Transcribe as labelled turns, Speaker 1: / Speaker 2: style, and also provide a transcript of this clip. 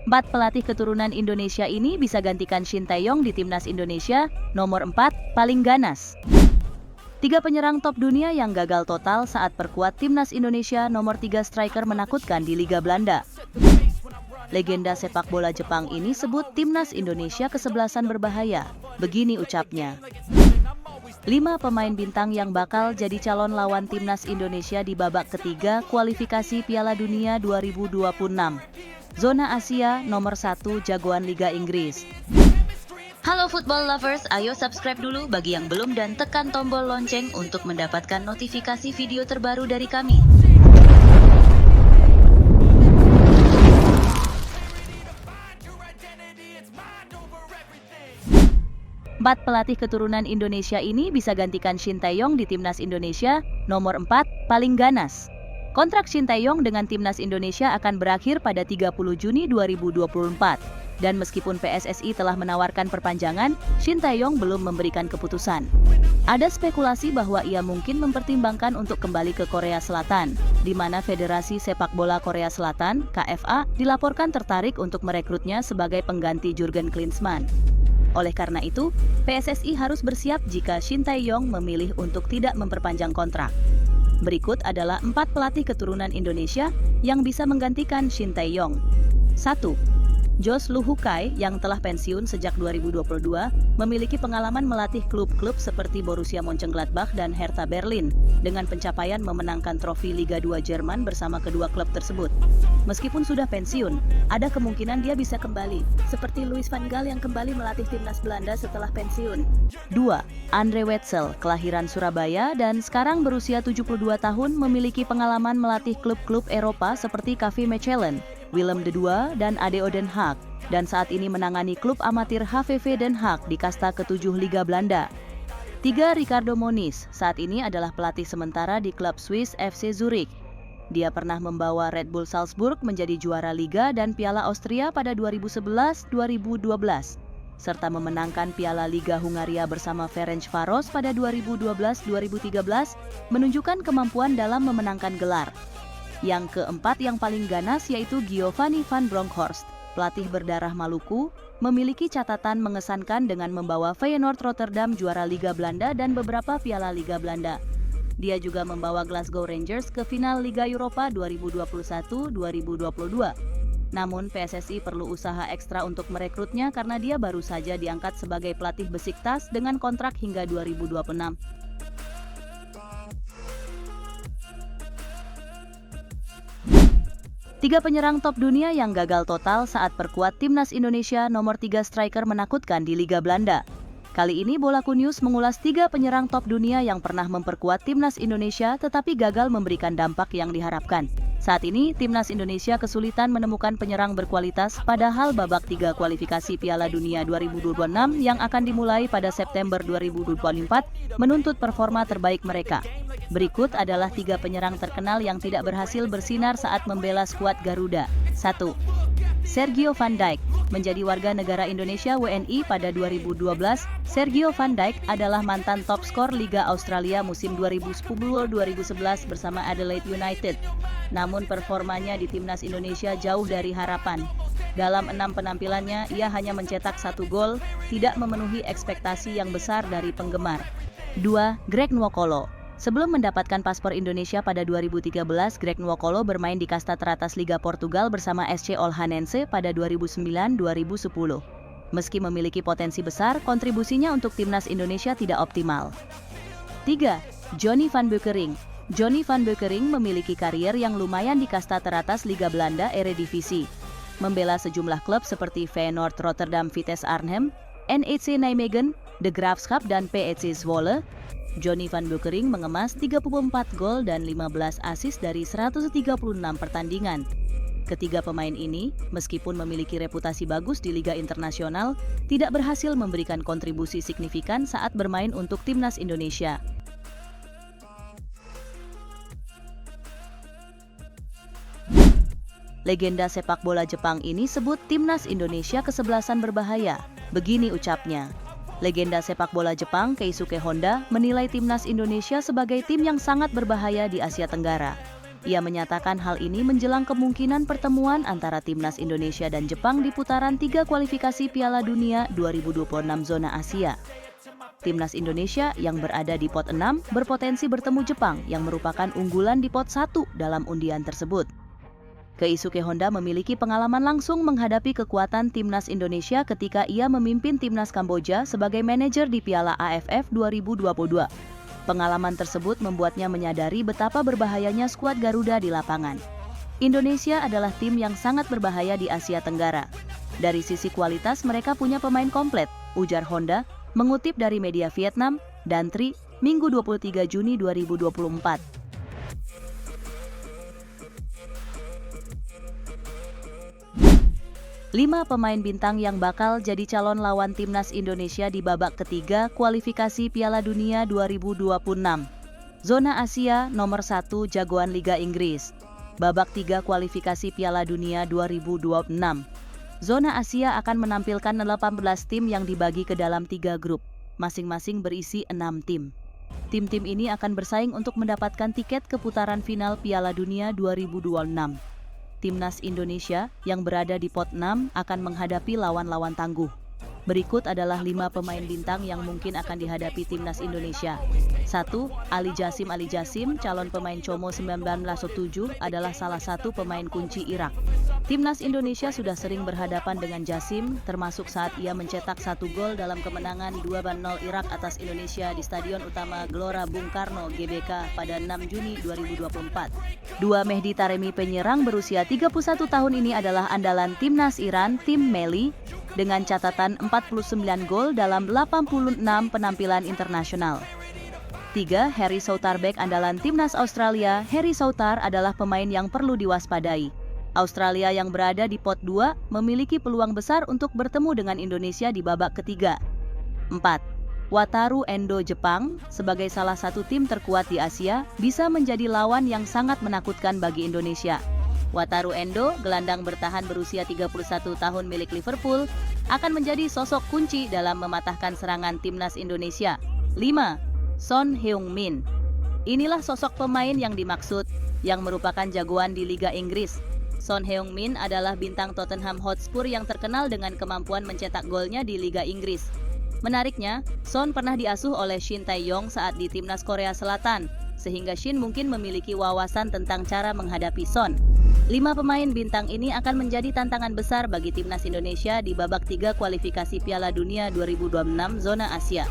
Speaker 1: 4 pelatih keturunan Indonesia ini bisa gantikan Shin Tae-yong di timnas Indonesia. Nomor 4, paling ganas. 3 penyerang top dunia yang gagal total saat perkuat timnas Indonesia. Nomor 3, striker menakutkan di Liga Belanda. Legenda sepak bola Jepang ini sebut timnas Indonesia kesebelasan berbahaya. Begini ucapnya. 5 pemain bintang yang bakal jadi calon lawan timnas Indonesia di babak ketiga kualifikasi Piala Dunia 2026. Zona Asia, nomor 1 jagoan Liga Inggris. Halo football lovers, ayo subscribe dulu bagi yang belum dan tekan tombol lonceng untuk mendapatkan notifikasi video terbaru dari kami. Empat pelatih keturunan Indonesia ini bisa gantikan Shin Tae-yong di timnas Indonesia. Nomor 4, paling ganas. Kontrak Shin Tae-yong dengan timnas Indonesia akan berakhir pada 30 Juni 2024. Dan meskipun PSSI telah menawarkan perpanjangan, Shin Tae-yong belum memberikan keputusan. Ada spekulasi bahwa ia mungkin mempertimbangkan untuk kembali ke Korea Selatan, di mana Federasi Sepak Bola Korea Selatan, KFA, dilaporkan tertarik untuk merekrutnya sebagai pengganti Jurgen Klinsmann. Oleh karena itu, PSSI harus bersiap jika Shin Tae-yong memilih untuk tidak memperpanjang kontrak. Berikut adalah 4 pelatih keturunan Indonesia yang bisa menggantikan Shin Tae-yong. 1. Jos Luhukai yang telah pensiun sejak 2022 memiliki pengalaman melatih klub-klub seperti Borussia Mönchengladbach dan Hertha Berlin dengan pencapaian memenangkan trofi Liga 2 Jerman bersama kedua klub tersebut. Meskipun sudah pensiun, ada kemungkinan dia bisa kembali, seperti Louis van Gaal yang kembali melatih timnas Belanda setelah pensiun. 2. Andre Wetsel, kelahiran Surabaya dan sekarang berusia 72 tahun memiliki pengalaman melatih klub-klub Eropa seperti KV Mechelen, Willem II, dan ADO Den Haag, dan saat ini menangani klub amatir HVV Den Haag di kasta ke-7 Liga Belanda. 3. Ricardo Moniz, saat ini adalah pelatih sementara di klub Swiss FC Zurich. Dia pernah membawa Red Bull Salzburg menjadi juara Liga dan Piala Austria pada 2011-2012, serta memenangkan Piala Liga Hungaria bersama Ferencváros pada 2012-2013, menunjukkan kemampuan dalam memenangkan gelar. Yang keempat yang paling ganas yaitu Giovanni van Bronckhorst, pelatih berdarah Maluku, memiliki catatan mengesankan dengan membawa Feyenoord Rotterdam juara Liga Belanda dan beberapa Piala Liga Belanda. Dia juga membawa Glasgow Rangers ke final Liga Eropa 2021-2022. Namun PSSI perlu usaha ekstra untuk merekrutnya karena dia baru saja diangkat sebagai pelatih Besiktas dengan kontrak hingga 2026. Tiga penyerang top dunia yang gagal total saat perkuat timnas Indonesia. Nomor 3, striker menakutkan di Liga Belanda. Kali ini Bolaku News mengulas 3 penyerang top dunia yang pernah memperkuat timnas Indonesia tetapi gagal memberikan dampak yang diharapkan. Saat ini, timnas Indonesia kesulitan menemukan penyerang berkualitas padahal babak 3 kualifikasi Piala Dunia 2026 yang akan dimulai pada September 2024 menuntut performa terbaik mereka. Berikut adalah 3 penyerang terkenal yang tidak berhasil bersinar saat membela skuad Garuda. 1. Sergio Van Dijk. Menjadi warga negara Indonesia WNI pada 2012, Sergio Van Dijk adalah mantan top skor Liga Australia musim 2010-2011 bersama Adelaide United. Namun performanya di timnas Indonesia jauh dari harapan. Dalam 6 penampilannya, ia hanya mencetak 1 gol, tidak memenuhi ekspektasi yang besar dari penggemar. 2. Greg Nwokolo. Sebelum mendapatkan paspor Indonesia pada 2013, Greg Nwokolo bermain di kasta teratas Liga Portugal bersama SC Olhanense pada 2009-2010. Meski memiliki potensi besar, kontribusinya untuk timnas Indonesia tidak optimal. 3. Johnny van Beukering. Johnny van Beukering memiliki karier yang lumayan di kasta teratas Liga Belanda Eredivisie. Membela sejumlah klub seperti Feyenoord Rotterdam, Vitesse Arnhem, NEC Nijmegen, De Graafschap, dan PSV Zwolle, Johnny van Beukering mengemas 34 gol dan 15 assist dari 136 pertandingan. Ketiga pemain ini, meskipun memiliki reputasi bagus di Liga Internasional, tidak berhasil memberikan kontribusi signifikan saat bermain untuk timnas Indonesia. Legenda sepak bola Jepang ini sebut timnas Indonesia kesebelasan berbahaya. Begini ucapnya. Legenda sepak bola Jepang Keisuke Honda menilai timnas Indonesia sebagai tim yang sangat berbahaya di Asia Tenggara. Ia menyatakan hal ini menjelang kemungkinan pertemuan antara timnas Indonesia dan Jepang di putaran 3 kualifikasi Piala Dunia 2026 zona Asia. Timnas Indonesia yang berada di pot 6 berpotensi bertemu Jepang yang merupakan unggulan di pot 1 dalam undian tersebut. Keisuke Honda memiliki pengalaman langsung menghadapi kekuatan timnas Indonesia ketika ia memimpin timnas Kamboja sebagai manajer di Piala AFF 2022. Pengalaman tersebut membuatnya menyadari betapa berbahayanya skuad Garuda di lapangan. Indonesia adalah tim yang sangat berbahaya di Asia Tenggara. Dari sisi kualitas mereka punya pemain komplit, ujar Honda, mengutip dari media Vietnam, Dantri, Minggu 23 Juni 2024. Lima pemain bintang yang bakal jadi calon lawan timnas Indonesia di babak ketiga kualifikasi Piala Dunia 2026. Zona Asia nomor 1 jagoan Liga Inggris. Babak 3 kualifikasi Piala Dunia 2026. Zona Asia akan menampilkan 18 tim yang dibagi ke dalam 3 grup, masing-masing berisi 6 tim. Tim-tim ini akan bersaing untuk mendapatkan tiket ke putaran final Piala Dunia 2026. Timnas Indonesia yang berada di pot 6 akan menghadapi lawan-lawan tangguh. Berikut adalah 5 pemain bintang yang mungkin akan dihadapi timnas Indonesia. 1. Ali Jasim, calon pemain Como 1907, adalah salah satu pemain kunci Irak. Timnas Indonesia sudah sering berhadapan dengan Jasim, termasuk saat ia mencetak 1 gol dalam kemenangan 2-0 Irak atas Indonesia di Stadion Utama Gelora Bung Karno GBK pada 6 Juni 2024. 2. Mehdi Taremi, penyerang berusia 31 tahun ini adalah andalan timnas Iran, tim Meli, dengan catatan 49 gol dalam 86 penampilan internasional. 3. Harry Souttar, bek andalan timnas Australia. Harry Souttar adalah pemain yang perlu diwaspadai. Australia yang berada di pot 2 memiliki peluang besar untuk bertemu dengan Indonesia di babak ketiga. 4. Wataru Endo, Jepang, sebagai salah satu tim terkuat di Asia, bisa menjadi lawan yang sangat menakutkan bagi Indonesia. Wataru Endo, gelandang bertahan berusia 31 tahun milik Liverpool, akan menjadi sosok kunci dalam mematahkan serangan timnas Indonesia. 5. Son Heung-min. Inilah sosok pemain yang dimaksud, yang merupakan jagoan di Liga Inggris. Son Heung-min adalah bintang Tottenham Hotspur yang terkenal dengan kemampuan mencetak golnya di Liga Inggris. Menariknya, Son pernah diasuh oleh Shin Tae-yong saat di timnas Korea Selatan, sehingga Shin mungkin memiliki wawasan tentang cara menghadapi Son. 5 pemain bintang ini akan menjadi tantangan besar bagi timnas Indonesia di babak 3 kualifikasi Piala Dunia 2026 zona Asia.